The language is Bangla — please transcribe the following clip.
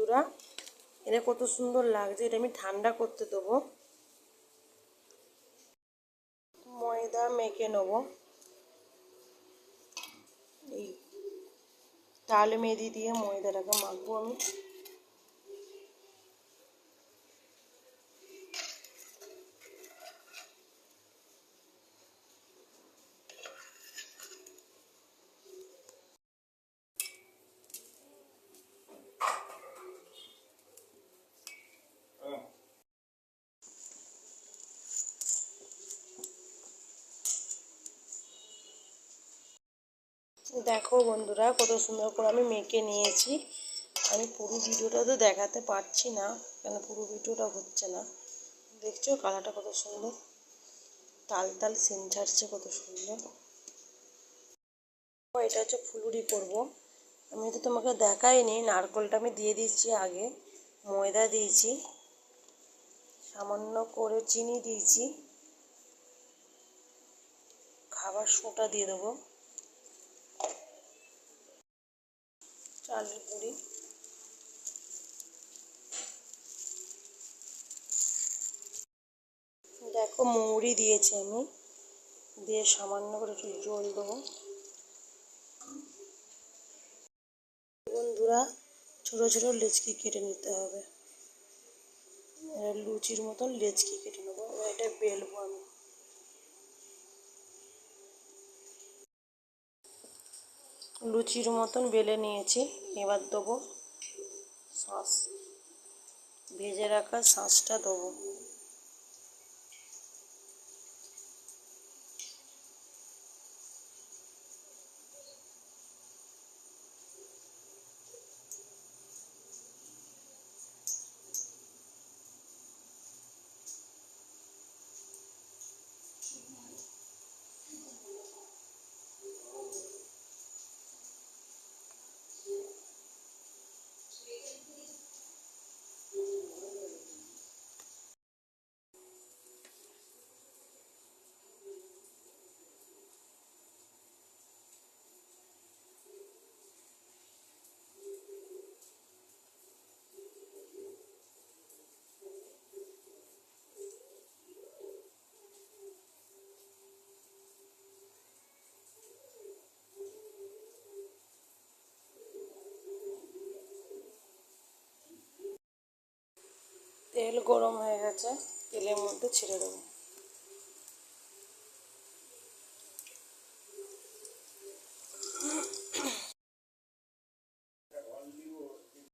বন্ধুরা, এটা কত সুন্দর লাগছে। এটা আমি ঠান্ডা করতে দেবো। ময়দা মেখে নেব। এই তাল মেদি দিয়ে ময়দাটাকে মাখবো আমি। দেখো বন্ধুরা, কত সুন্দর করে আমি মেখে নিয়েছি। আমি পুরো ভিডিওটা তো দেখাতে পারছি না, কেন পুরো ভিডিওটা হচ্ছে না। দেখছো কালারটা কত সুন্দর, তাল তাল সেন ছাড়ছে, কত সুন্দর। এটা হচ্ছে ফুলুরি করব। আমি তো তোমাকে দেখাইনি, নারকেলটা আমি দিয়ে দিচ্ছি আগে, ময়দা দিয়েছি, সামান্য করে চিনি দিয়েছি, খাবার সোঁটা দিয়ে দেবো, চালের গুঁড়ি, দেখো মৌরি দিয়েছি আমি, দিয়ে সামান্য করে একটু জল দেবো। বন্ধুরা, ছোটো ছোটো লেচকি কেটে নিতে হবে, লুচির মতন লেচকি কেটে নেবো। এটা বেলবো আমি। লুচির মতন বেলে নিয়েছি, এবার দেবো সস, ভেজে রাখা সসটা দেবো। তেল গরম হয়ে গেছে, তেলের মধ্যে ছেড়ে দেবো।